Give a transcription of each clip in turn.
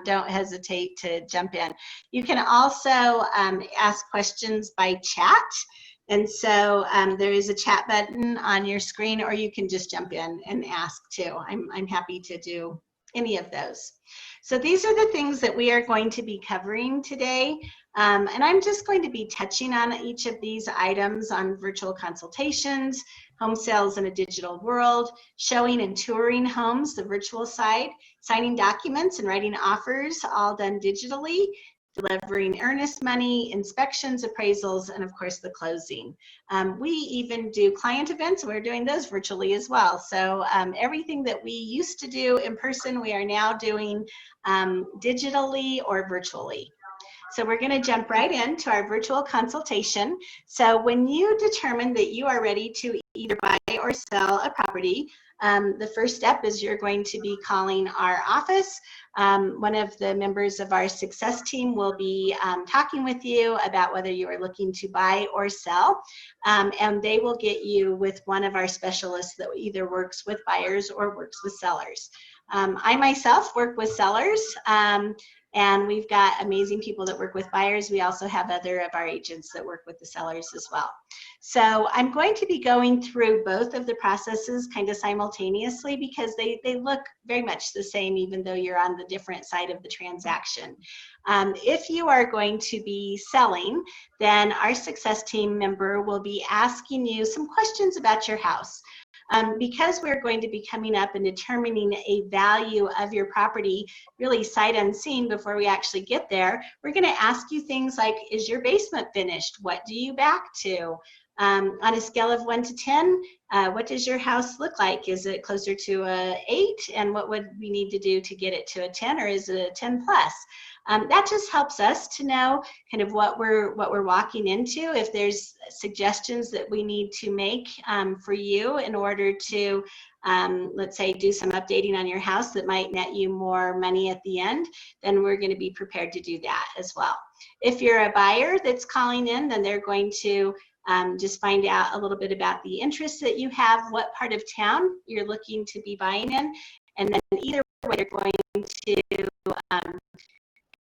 don't hesitate to jump in. You can also ask questions by chat. And so there is a chat button on your screen, or you can just jump in and ask too. I'm happy to do any of those. So these are the things that we are going to be covering today. And I'm just going to be touching on each of these items on virtual consultations, home sales in a digital world, showing and touring homes, the virtual side, signing documents and writing offers, all done digitally, delivering earnest money, inspections, appraisals, and of course the closing. We even do client events. We're doing those virtually as well. So everything that we used to do in person, we are now doing digitally or virtually. So we're going to jump right into our virtual consultation. So when you determine that you are ready to either buy or sell a property, the first step is you're going to be calling our office. One of the members of our success team will be talking with you about whether you are looking to buy or sell, and they will get you with one of our specialists that either works with buyers or works with sellers. I myself work with sellers, and we've got amazing people that work with buyers. We also have other of our agents that work with the sellers as well. So I'm going to be going through both of the processes kind of simultaneously because they look very much the same even though you're on the different side of the transaction. If you are going to be selling, then our success team member will be asking you some questions about your house. Because we're going to be coming up and determining a value of your property really sight unseen before we actually get there, we're going to ask you things like, is your basement finished? What do you back to? On a scale of 1 to 10, what does your house look like? Is it closer to a 8? And what would we need to do to get it to a 10, or is it a 10 plus? That just helps us to know kind of what we're walking into. If there's suggestions that we need to make for you in order to, let's say, do some updating on your house that might net you more money at the end, then we're going to be prepared to do that as well. If you're a buyer that's calling in, then they're going to just find out a little bit about the interests that you have, what part of town you're looking to be buying in, and then either way, they're going to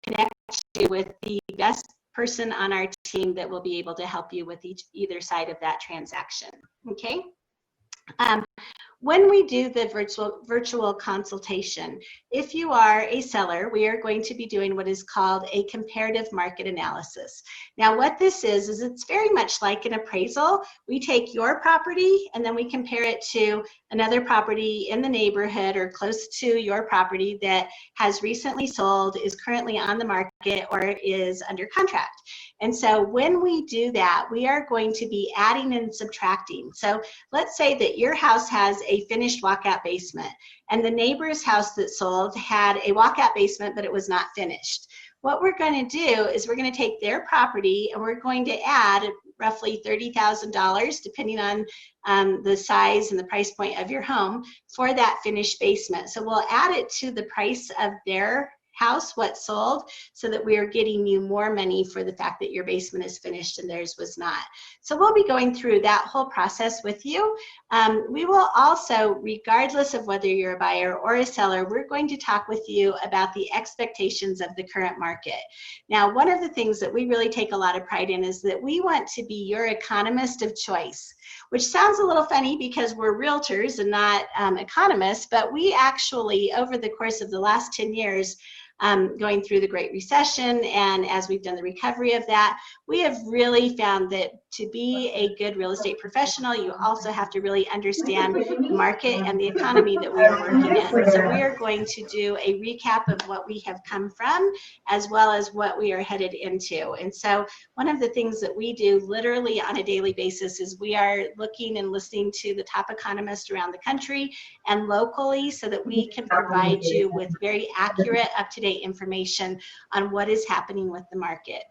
connect you with the best person on our team that will be able to help you with either side of that transaction. Okay. When we do the virtual consultation, if you are a seller, we are going to be doing what is called a comparative market analysis. Now, what this is it's very much like an appraisal. We take your property and then we compare it to another property in the neighborhood or close to your property that has recently sold, is currently on the market, or is under contract. And so when we do that, we are going to be adding and subtracting. So let's say that your house has a finished walkout basement and the neighbor's house that sold had a walkout basement, but it was not finished. What we're going to do is we're going to take their property and we're going to add roughly $30,000, depending on the size and the price point of your home, for that finished basement. So we'll add it to the price of their house, what sold, so that we are getting you more money for the fact that your basement is finished and theirs was not. So we'll be going through that whole process with you. We will also, regardless of whether you're a buyer or a seller, we're going to talk with you about the expectations of the current market. Now, one of the things that we really take a lot of pride in is that we want to be your economist of choice, which sounds a little funny because we're realtors and not economists, but we actually, over the course of the last 10 years, going through the Great Recession, and as we've done the recovery of that, we have really found that to be a good real estate professional, you also have to really understand the market and the economy that we are working in. So we are going to do a recap of what we have come from, as well as what we are headed into. And so one of the things that we do literally on a daily basis is we are looking and listening to the top economists around the country and locally so that we can provide you with very accurate, up-to-date information on what is happening with the market.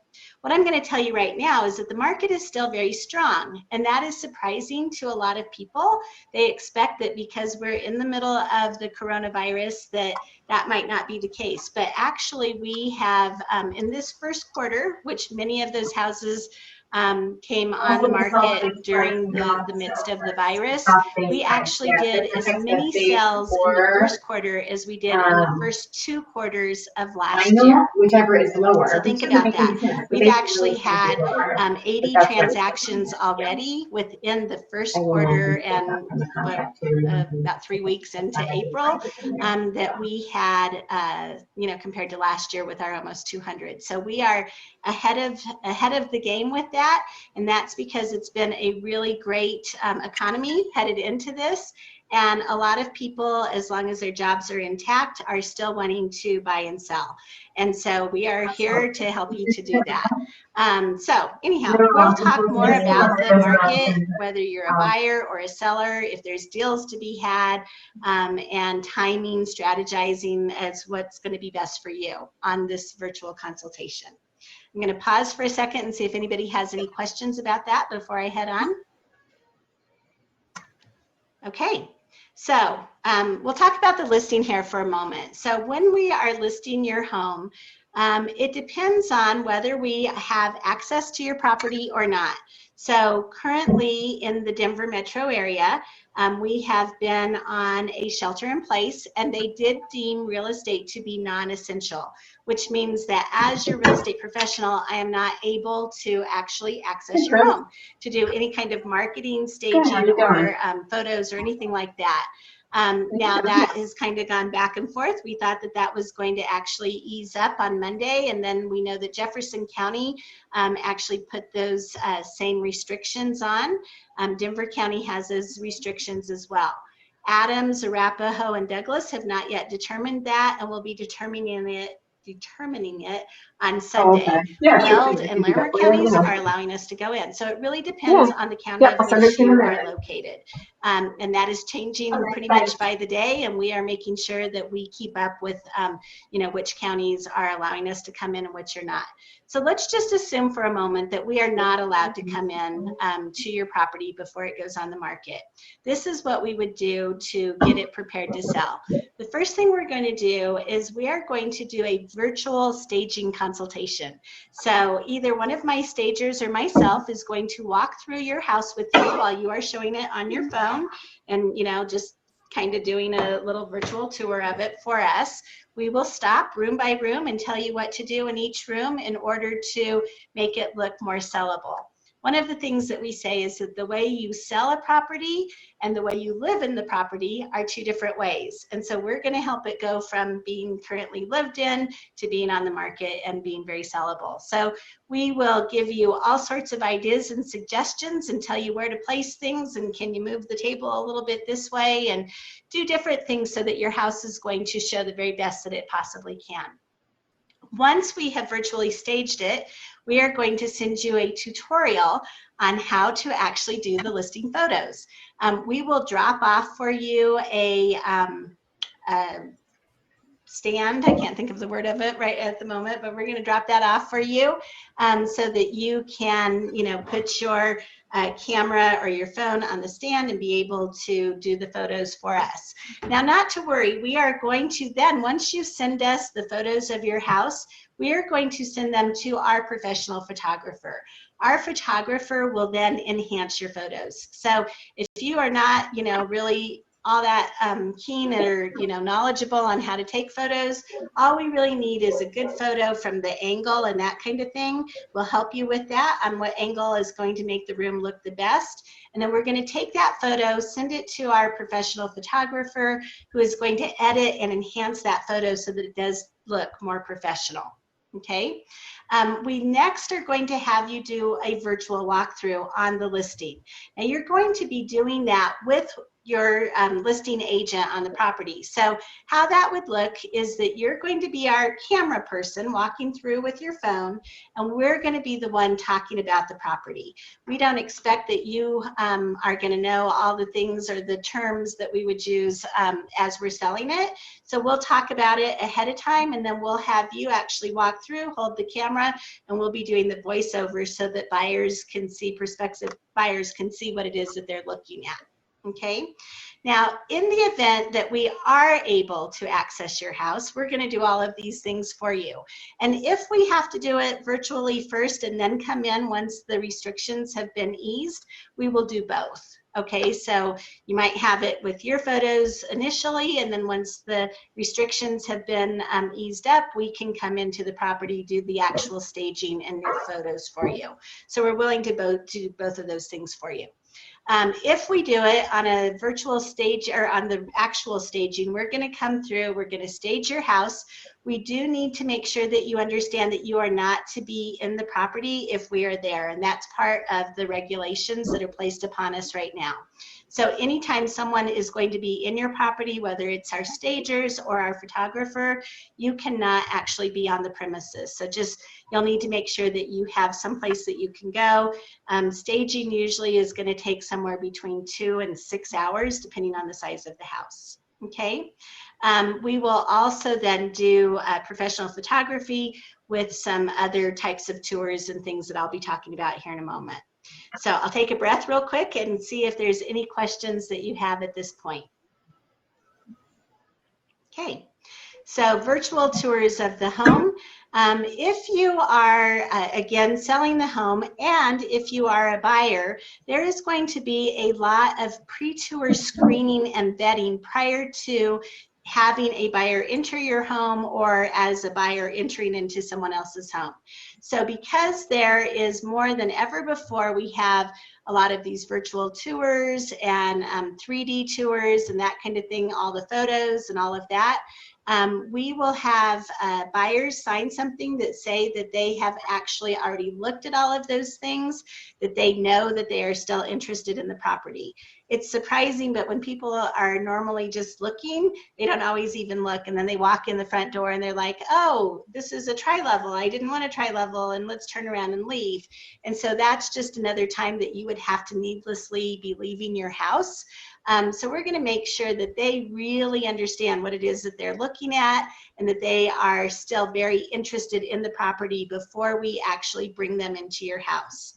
What I'm going to tell you right now is that the market is still very strong, and that is surprising to a lot of people. They expect that because we're in the middle of the coronavirus that might not be the case, but actually we have in this first quarter, which many of those houses came on the market during the midst of the virus, we actually did as many sales in the first quarter as we did in the first 2 quarters of last year. Whichever is lower. So think about that. We've actually had 80 transactions already within the first quarter, and about 3 weeks into April, that we had, compared to last year with our almost 200. So we are ahead of the game with that, and that's because it's been a really great economy headed into this. And a lot of people, as long as their jobs are intact, are still wanting to buy and sell. And so we are here to help you to do that. So anyhow, we'll talk more about the market, whether you're a buyer or a seller, if there's deals to be had, and timing, strategizing as what's going to be best for you on this virtual consultation. I'm going to pause for a second and see if anybody has any questions about that before I head on. Okay. So we'll talk about the listing here for a moment. So when we are listing your home, it depends on whether we have access to your property or not. So currently in the Denver metro area, we have been on a shelter in place, and they did deem real estate to be non-essential, which means that as your real estate professional, I am not able to actually access your home to do any kind of marketing, staging, or photos or anything like that. Now that has kind of gone back and forth. We thought that that was going to actually ease up on Monday, and then we know that Jefferson County actually put those same restrictions on. Denver County has those restrictions as well. Adams, Arapahoe, and Douglas have not yet determined that, and will be determining it on Sunday. Oh, okay. Yeah, Weld and Larimer counties are allowing us to go in. So it really depends on the county of which you are located. And that is changing pretty much by the day, and we are making sure that we keep up with which counties are allowing us to come in and which are not. So let's just assume for a moment that we are not allowed to come in to your property before it goes on the market. This is what we would do to get it prepared to sell. The first thing we're going to do is we are going to do a virtual staging consultation. So either one of my stagers or myself is going to walk through your house with you while you are showing it on your phone, and just kind of doing a little virtual tour of it for us. We will stop room by room and tell you what to do in each room in order to make it look more sellable. One of the things that we say is that the way you sell a property and the way you live in the property are 2 different ways. And so we're going to help it go from being currently lived in to being on the market and being very sellable. So we will give you all sorts of ideas and suggestions and tell you where to place things, and can you move the table a little bit this way, and do different things so that your house is going to show the very best that it possibly can. Once we have virtually staged it, we are going to send you a tutorial on how to actually do the listing photos. We will drop off for you a stand. I can't think of the word of it right at the moment, but we're going to drop that off for you so that you can, put your camera or your phone on the stand and be able to do the photos for us. Now, not to worry, we are going to then, once you send us the photos of your house, we are going to send them to our professional photographer. Our photographer will then enhance your photos. So if you are not, really all that keen or knowledgeable on how to take photos, all we really need is a good photo from the angle and that kind of thing. We'll help you with that on what angle is going to make the room look the best. And then we're going to take that photo, send it to our professional photographer, who is going to edit and enhance that photo so that it does look more professional. Okay. We next are going to have you do a virtual walkthrough on the listing. Now you're going to be doing that with your listing agent on the property. So how that would look is that you're going to be our camera person walking through with your phone, and we're going to be the one talking about the property. We don't expect that you are going to know all the things or the terms that we would use as we're selling it. So we'll talk about it ahead of time, and then we'll have you actually walk through, hold the camera, and we'll be doing the voiceover so that buyers can see, prospective buyers can see what it is that they're looking at. Okay, Now, in the event that we are able to access your house, we're going to do all of these things for you. And if we have to do it virtually first and then come in once the restrictions have been eased, we will do both. Okay, so you might have it with your photos initially, and then once the restrictions have been eased up, we can come into the property, do the actual staging and new photos for you. So we're willing to do both of those things for you. If we do it on a virtual stage or on the actual staging, we're going to come through, we're going to stage your house. We do need to make sure that you understand that you are not to be in the property if we are there, and that's part of the regulations that are placed upon us right now. So anytime someone is going to be in your property, whether it's our stagers or our photographer, you cannot actually be on the premises. So just, you'll need to make sure that you have someplace that you can go. Staging usually is going to take somewhere between 2 and 6 hours, depending on the size of the house. Okay. We will also then do professional photography with some other types of tours and things that I'll be talking about here in a moment. So I'll take a breath real quick and see if there's any questions that you have at this point. Okay, so virtual tours of the home. If you are, again, selling the home, and if you are a buyer, there is going to be a lot of pre-tour screening and vetting prior to having a buyer enter your home or as a buyer entering into someone else's home. So because there is more than ever before, we have a lot of these virtual tours and 3D tours and that kind of thing, all the photos and all of that. We will have buyers sign something that say that they have actually already looked at all of those things, that they know that they are still interested in the property. It's surprising, but when people are normally just looking, they don't always even look, and then they walk in the front door and they're like, oh, this is a tri-level. I didn't want a tri-level, and let's turn around and leave. And so that's just another time that you would have to needlessly be leaving your house. So we're going to make sure that they really understand what it is that they're looking at and that they are still very interested in the property before we actually bring them into your house.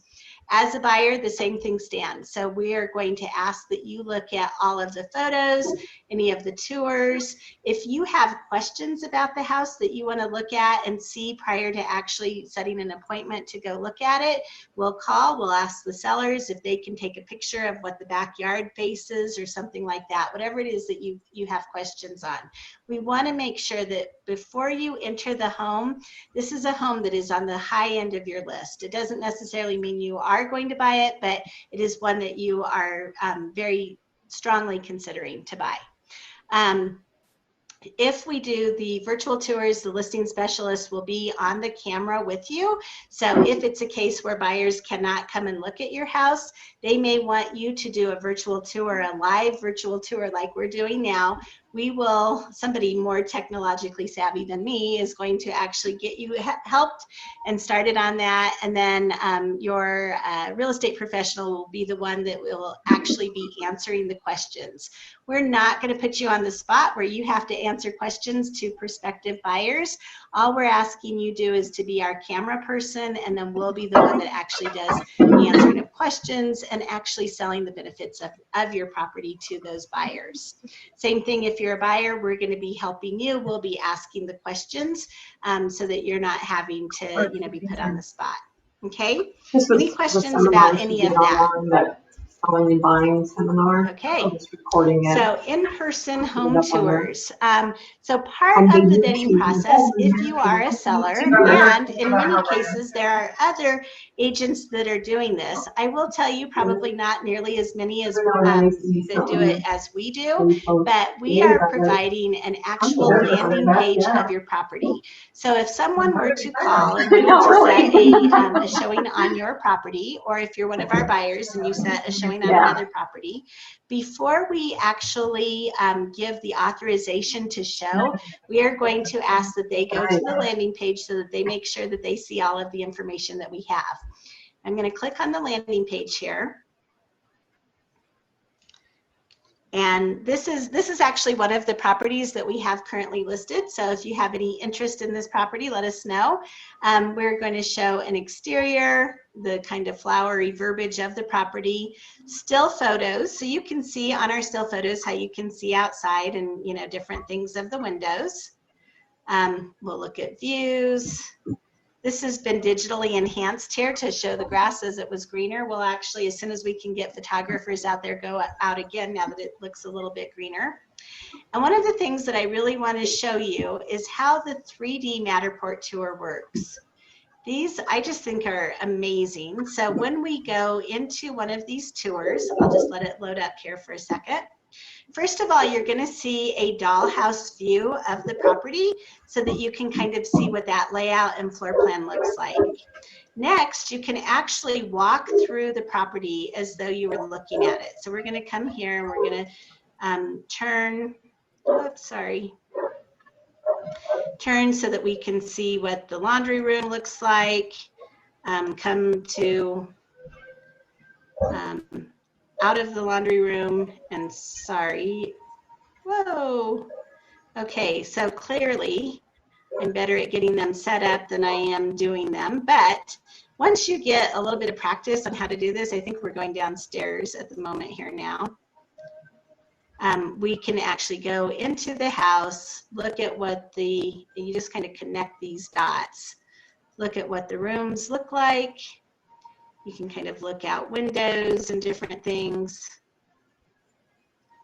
As a buyer, the same thing stands. So we are going to ask that you look at all of the photos, any of the tours. If you have questions about the house that you want to look at and see prior to actually setting an appointment to go look at it, we'll call, we'll ask the sellers if they can take a picture of what the backyard faces or something like that, whatever it is that you have questions on. We want to make sure that before you enter the home, this is a home that is on the high end of your list. It doesn't necessarily mean you are going to buy it, but it is one that you are very strongly considering to buy. If we do the virtual tours, the listing specialist will be on the camera with you. So if it's a case where buyers cannot come and look at your house, they may want you to do a virtual tour, a live virtual tour like we're doing now. We will, somebody more technologically savvy than me is going to actually get you helped and started on that. And then your real estate professional will be the one that will actually be answering the questions. We're not going to put you on the spot where you have to answer questions to prospective buyers. All we're asking you do is to be our camera person, and then we'll be the one that actually does the answering of questions and actually selling the benefits of your property to those buyers. Same thing if you're a buyer, we're going to be helping you. We'll be asking the questions so that you're not having to be put on the spot. Okay? Any questions about any of that? Selling and buying seminar. Okay. I'm just recording it. So in-person home tours. So part of the vetting process, if you are a seller, and in many cases there are other agents that are doing this. I will tell you, probably not nearly as many as that do it as we do, but we are providing an actual landing page of your property. So if someone were to call and wanted to set a showing on your property, or if you're one of our buyers and you set a showing on another property, before we actually give the authorization to show, we are going to ask that they go to the landing page so that they make sure that they see all of the information that we have. I'm going to click on the landing page here. And this is actually one of the properties that we have currently listed. So if you have any interest in this property, let us know. We're going to show an exterior, the kind of flowery verbiage of the property, still photos. So you can see on our still photos how you can see outside and, you know, different things of the windows. We'll look at views. This has been digitally enhanced here to show the grass as it was greener. We'll actually, as soon as we can get photographers out there, go out again now that it looks a little bit greener. And one of the things that I really want to show you is how the 3D Matterport tour works. These I just think are amazing. So when we go into one of these tours, I'll just let it load up here for a second. First of all, you're going to see a dollhouse view of the property so that you can kind of see what that layout and floor plan looks like. Next, you can actually walk through the property as though you were looking at it. So we're going to come here and we're going to turn so that we can see what the laundry room looks like. Come to out of the laundry room and whoa. Okay, so clearly I'm better at getting them set up than I am doing them. But once you get a little bit of practice on how to do this, I think we're going downstairs at the moment here now. We can actually go into the house, look at what you just kind of connect these dots, look at what the rooms look like. You can kind of look out windows and different things.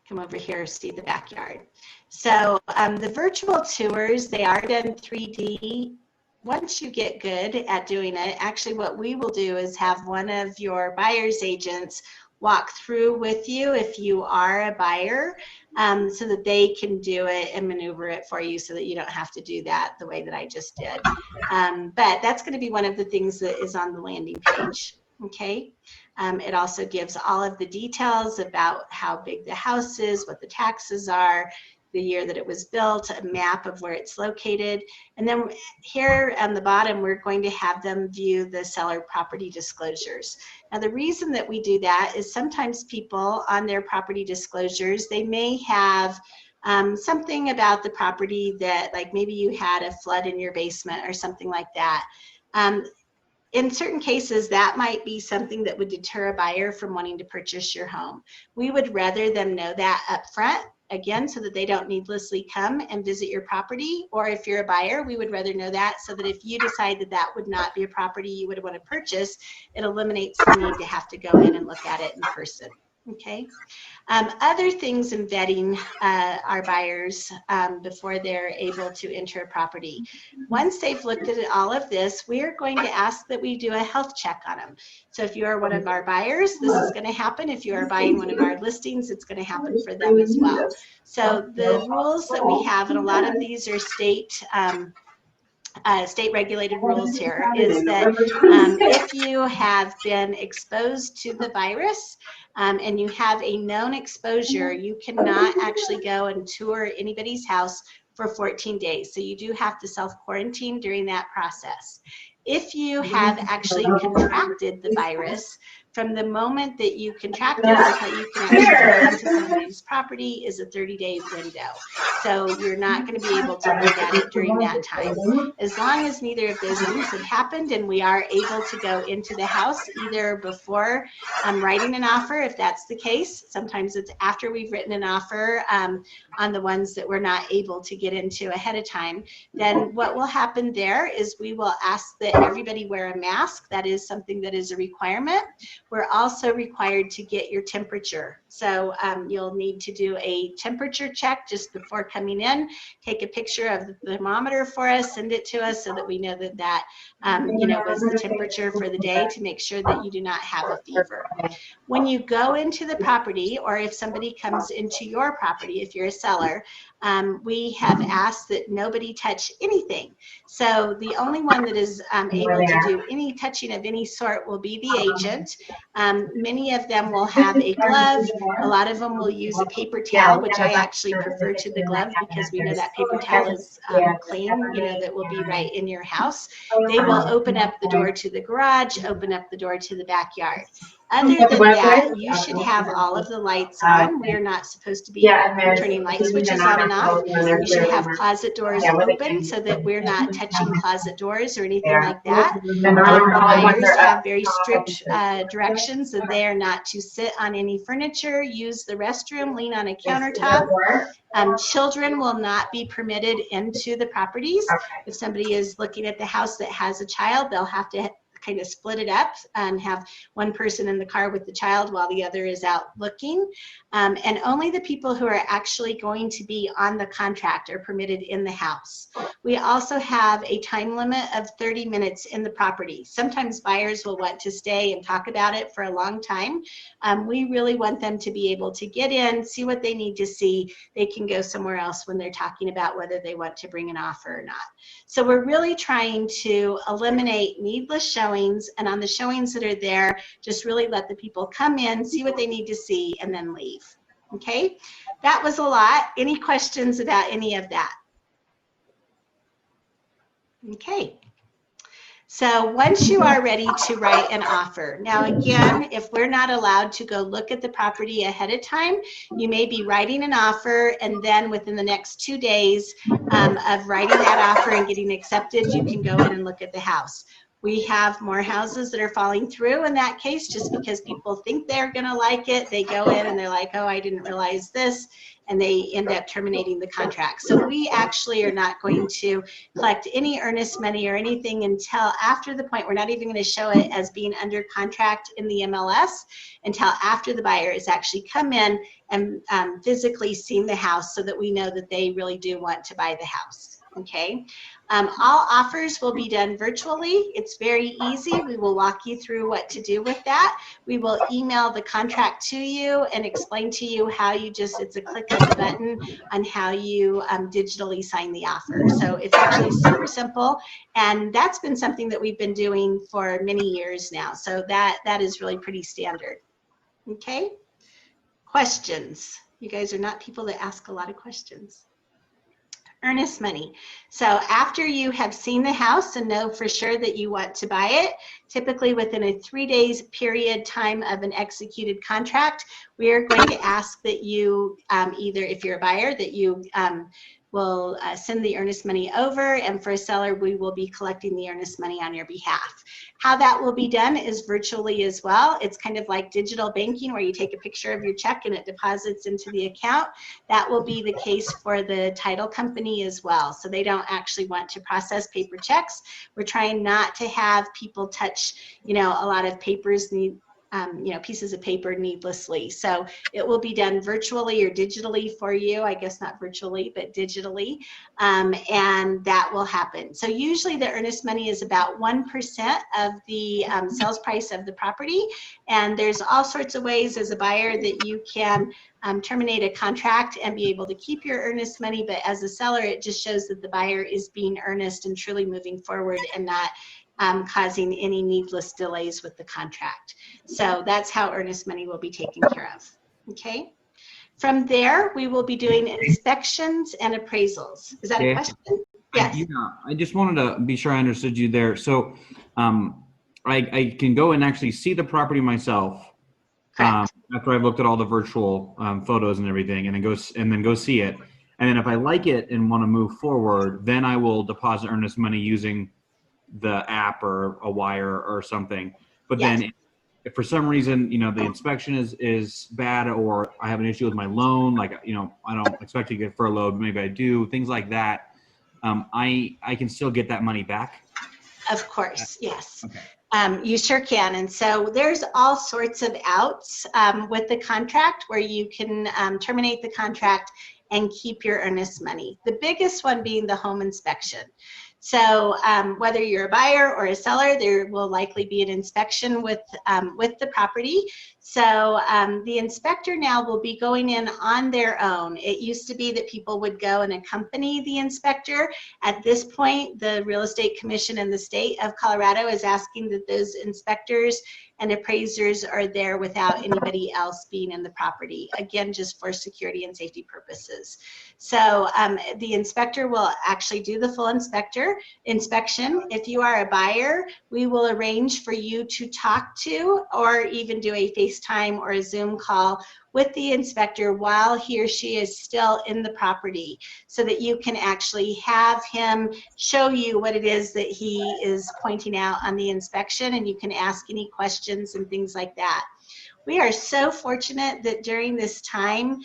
Come over here, see the backyard. So the virtual tours, they are done 3D. Once you get good at doing it, actually what we will do is have one of your buyer's agents walk through with you if you are a buyer, so that they can do it and maneuver it for you so that you don't have to do that the way that I just did. But that's going to be one of the things that is on the landing page. Okay. It also gives all of the details about how big the house is, what the taxes are, the year that it was built, a map of where it's located. And then here on the bottom, we're going to have them view the seller property disclosures. Now, the reason that we do that is sometimes people on their property disclosures, they may have something about the property that, like maybe you had a flood in your basement or something like that. In certain cases, that might be something that would deter a buyer from wanting to purchase your home. We would rather them know that up front, again, so that they don't needlessly come and visit your property. Or if you're a buyer, we would rather know that so that if you decide that that would not be a property you would want to purchase, it eliminates the need to have to go in and look at it in person. Okay. Other things in vetting our buyers before they're able to enter a property. Once they've looked at all of this, we're going to ask that we do a health check on them. So if you are one of our buyers, this is going to happen. If you are buying one of our listings, it's going to happen for them as well. So the rules that we have, and a lot of these are state regulated rules here, is that if you have been exposed to the virus and you have a known exposure, you cannot actually go and tour anybody's house for 14 days. So you do have to self-quarantine during that process. If you have actually contracted the virus, from the moment that you contracted until you can actually go into somebody's property is a 30-day window. So you're not going to be able to look at it during that time. As long as neither of those things have happened and we are able to go into the house either before writing an offer, if that's the case. Sometimes it's after we've written an offer on the ones that we're not able to get into ahead of time. Then what will happen there is we will ask that everybody wear a mask. That is something that is a requirement. We're also required to get your temperature. So you'll need to do a temperature check just before coming in. Take a picture of the thermometer for us, send it to us so that we know that that was the temperature for the day, to make sure that you do not have a fever. When you go into the property, or if somebody comes into your property, if you're a seller, we have asked that nobody touch anything. So the only one that is able to do any touching of any sort will be the agent. Many of them will have a glove. A lot of them will use a paper towel, which I actually prefer to the glove because we know that paper towel is clean, that will be right in your house. They will open up the door to the garage, open up the door to the backyard. Other The than that, website? you should have all of the lights on. We are not supposed to be Yeah, and there's turning light even switches the on and off. non-alcoholic, You should have closet doors yeah, what they open can so that we're not touching closet doors or anything there. like that. The The non-alcoholic ones buyers are have up very top. strict directions that they are not to sit on any furniture, use the restroom, lean on a countertop. Children will not be permitted into the properties. Okay. If somebody is looking at the house that has a child, they'll have to kind of split it up and have one person in the car with the child while the other is out looking. And only the people who are actually going to be on the contract are permitted in the house. We also have a time limit of 30 minutes in the property. Sometimes buyers will want to stay and talk about it for a long time. We really want them to be able to get in, see what they need to see. They can go somewhere else when they're talking about whether they want to bring an offer or not. So we're really trying to eliminate needless showings, and on the showings that are there, just really let the people come in, see what they need to see, and then leave. Okay, that was a lot. Any questions about any of that? Okay. So once you are ready to write an offer, now again, if we're not allowed to go look at the property ahead of time, you may be writing an offer, and then within the next 2 days of writing that offer and getting accepted, you can go in and look at the house. We have more houses that are falling through in that case just because people think they're going to like it. They go in and they're like, oh, I didn't realize this, and they end up terminating the contract. So we actually are not going to collect any earnest money or anything until after the point. We're not even going to show it as being under contract in the MLS until after the buyer has actually come in and physically seen the house so that we know that they really do want to buy the house. Okay. All offers will be done virtually. It's very easy. We will walk you through what to do with that. We will email the contract to you and explain to you how you just, it's a click of the button on how you digitally sign the offer. So it's actually super simple, and that's been something that we've been doing for many years now. So that is really pretty standard. Okay. Questions? You guys are not people that ask a lot of questions. Earnest money. So after you have seen the house and know for sure that you want to buy it, typically within a 3 days period time of an executed contract, we are going to ask that you either, if you're a buyer, that you will send the earnest money over, and for a seller, we will be collecting the earnest money on your behalf. How that will be done is virtually as well. It's kind of like digital banking where you take a picture of your check and it deposits into the account. That will be the case for the title company as well. So they don't actually want to process paper checks. We're trying not to have people touch, a lot of papers, pieces of paper needlessly. So it will be done virtually or digitally for you. I guess not virtually, but digitally. And that will happen. So usually the earnest money is about 1% of the sales price of the property. And there's all sorts of ways as a buyer that you can terminate a contract and be able to keep your earnest money. But as a seller, it just shows that the buyer is being earnest and truly moving forward and not causing any needless delays with the contract. So that's how earnest money will be taken care of. Okay. From there, we will be doing inspections and appraisals. Is that a question? Yes. I just wanted to be sure I understood you there. So I can go and actually see the property myself after I've looked at all the virtual photos and everything, and then go see it. And then if I like it and want to move forward, then I will deposit earnest money using the app or a wire or something. But Yes. then if for some reason, the inspection is bad, or I have an issue with my loan, like, I don't expect to get furloughed, maybe I do, things like that, I can still get that money back? Of course, yes. Okay. You sure can. And so there's all sorts of outs with the contract where you can terminate the contract and keep your earnest money. The biggest one being the home inspection. So whether you're a buyer or a seller, there will likely be an inspection with the property. So the inspector now will be going in on their own. It used to be that people would go and accompany the inspector. At this point, the Real Estate Commission in the state of Colorado is asking that those inspectors and appraisers are there without anybody else being in the property, again, just for security and safety purposes. So the inspector will actually do the full inspection. If you are a buyer, we will arrange for you to talk to or even do a FaceTime or a Zoom call with the inspector while he or she is still in the property, so that you can actually have him show you what it is that he is pointing out on the inspection, and you can ask any questions and things like that. We are so fortunate that during this time,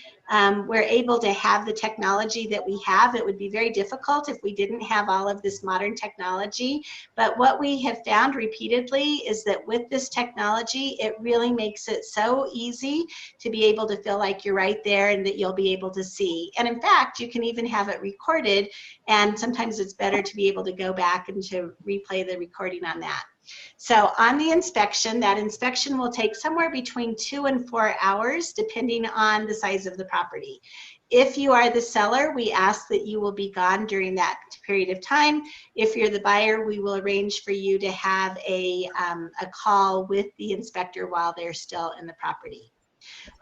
we're able to have the technology that we have. It would be very difficult if we didn't have all of this modern technology. But what we have found repeatedly is that with this technology, it really makes it so easy to be able to feel like you're right there and that you'll be able to see. And in fact, you can even have it recorded. And sometimes it's better to be able to go back and to replay the recording on that. So on the inspection, that inspection will take somewhere between 2 and 4 hours, depending on the size of the property. If you are the seller, we ask that you will be gone during that period of time. If you're the buyer, we will arrange for you to have a call with the inspector while they're still in the property.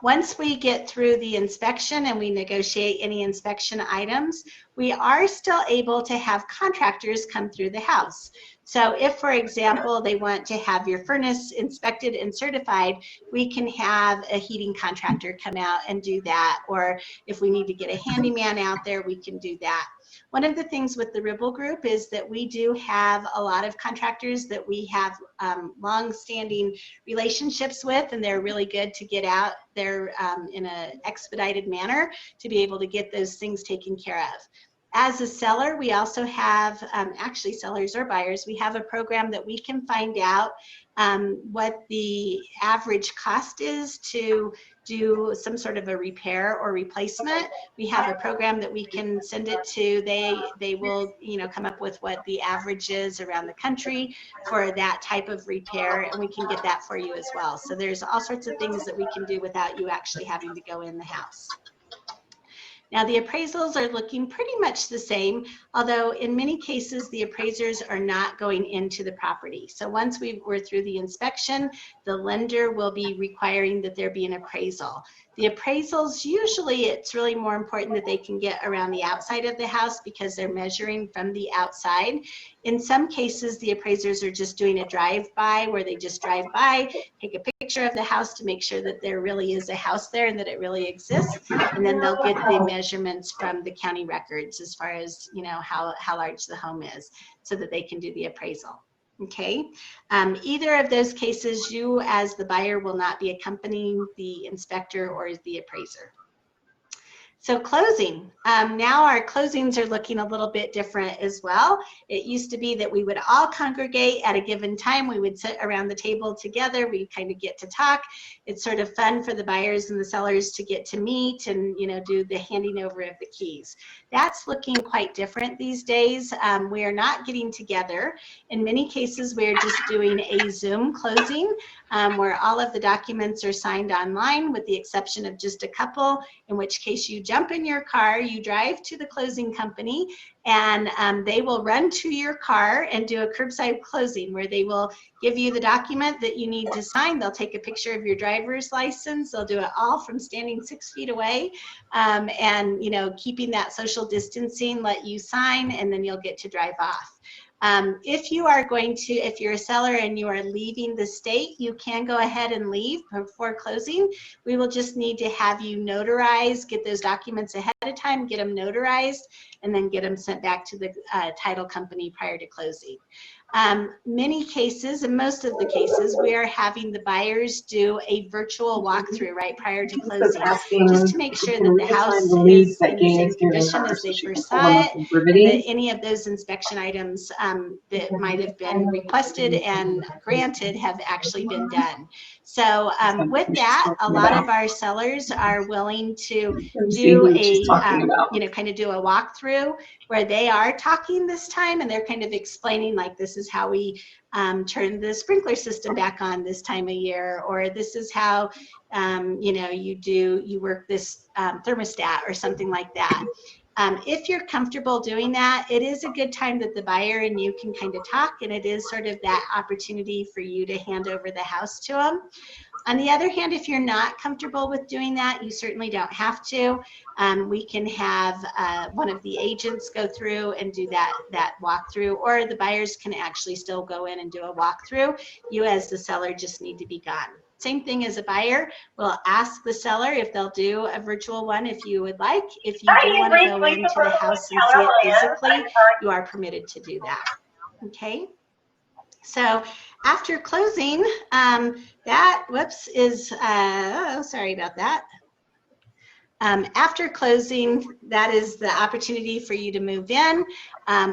Once we get through the inspection and we negotiate any inspection items, we are still able to have contractors come through the house. So if, for example, they want to have your furnace inspected and certified, we can have a heating contractor come out and do that. Or if we need to get a handyman out there, we can do that. One of the things with the Ribble Group is that we do have a lot of contractors that we have long-standing relationships with, and they're really good to get out there in an expedited manner to be able to get those things taken care of. As a seller, we also have, actually sellers or buyers, we have a program that we can find out what the average cost is to do some sort of a repair or replacement. We have a program that we can send it to. They will, come up with what the average is around the country for that type of repair, and we can get that for you as well. So there's all sorts of things that we can do without you actually having to go in the house. Now, the appraisals are looking pretty much the same, although in many cases, the appraisers are not going into the property. So once we're through the inspection, the lender will be requiring that there be an appraisal. The appraisals, usually it's really more important that they can get around the outside of the house because they're measuring from the outside. In some cases, the appraisers are just doing a drive-by where they just drive by, take a picture of the house to make sure that there really is a house there and that it really exists. And then they'll get the measurements from the county records as far as, how large the home is so that they can do the appraisal. Okay, either of those cases, you as the buyer will not be accompanying the inspector or the appraiser. So closing, now our closings are looking a little bit different as well. It used to be that we would all congregate at a given time. We would sit around the table together. We kind of get to talk. It's sort of fun for the buyers and the sellers to get to meet and, do the handing over of the keys. That's looking quite different these days. We are not getting together. In many cases, we're just doing a Zoom closing where all of the documents are signed online with the exception of just a couple, in which case you jump in your car, you drive to the closing company, and they will run to your car and do a curbside closing where they will give you the document that you need to sign. They'll take a picture of your driver's license. They'll do it all from standing 6 feet away and, keeping that social distancing, let you sign, and then you'll get to drive off. If you're a seller and you are leaving the state, you can go ahead and leave before closing. We will just need to have you notarize, get those documents ahead of time, get them notarized, and then get them sent back to the title company prior to closing. Many cases, and most of the cases, we are having the buyers do a virtual walkthrough right prior to closing, just to make sure that the house is in the same condition as they first saw it, and that any of those inspection items that might have been requested and granted have actually been done. So with that, a lot of our sellers are willing to do a, kind of do a walkthrough where they are talking this time and they're kind of explaining like this is how we turn the sprinkler system back on this time of year, or this is how, you know, you work this thermostat or something like that. If you're comfortable doing that, it is a good time that the buyer and you can kind of talk, and it is sort of that opportunity for you to hand over the house to them. On the other hand, if you're not comfortable with doing that, you certainly don't have to. We can have one of the agents go through and do that walkthrough, or the buyers can actually still go in and do a walkthrough. You as the seller just need to be gone. Same thing as a buyer. We'll ask the seller if they'll do a virtual one if you would like. If you do want to go into the house and see it physically, you are permitted to do that. Okay. So after closing, that, whoops, is, oh, sorry about that. After closing, that is the opportunity for you to move in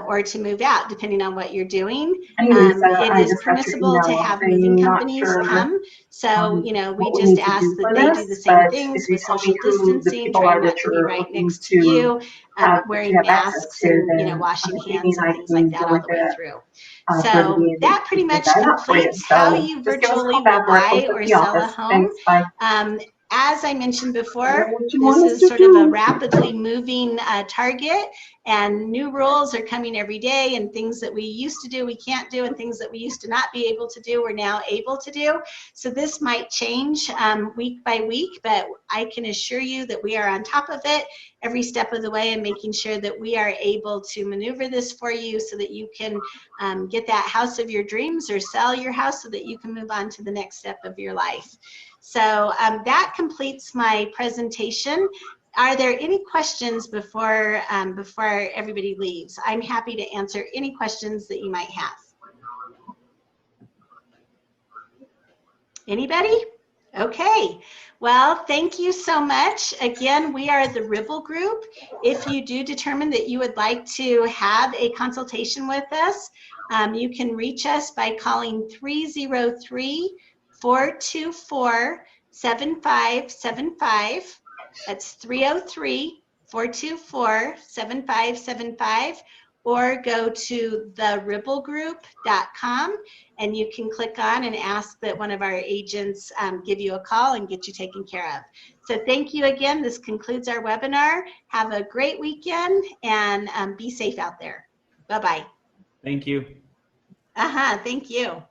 or to move out, depending on what you're doing. It is permissible to have moving companies come. So, you know, we just ask that they do the same things with social distancing, trying not to be right next to you, wearing masks and, you know, washing hands and things like that all the way through. So that pretty much completes how you virtually will buy or sell a home. As I mentioned before, this is sort of a rapidly moving target, and new rules are coming every day, and things that we used to do we can't do, and things that we used to not be able to do we're now able to do. So this might change week by week, but I can assure you that we are on top of it every step of the way and making sure that we are able to maneuver this for you so that you can get that house of your dreams or sell your house so that you can move on to the next step of your life. So that completes my presentation. Are there any questions before everybody leaves? I'm happy to answer any questions that you might have. Anybody? Okay. Well, thank you so much. Again, we are the Ribble Group. If you do determine that you would like to have a consultation with us, you can reach us by calling 303-424-7575. That's 303-424-7575, or go to theribblegroup.com and you can click on and ask that one of our agents give you a call and get you taken care of. So thank you again. This concludes our webinar. Have a great weekend and be safe out there. Bye-bye. Thank you. Thank you.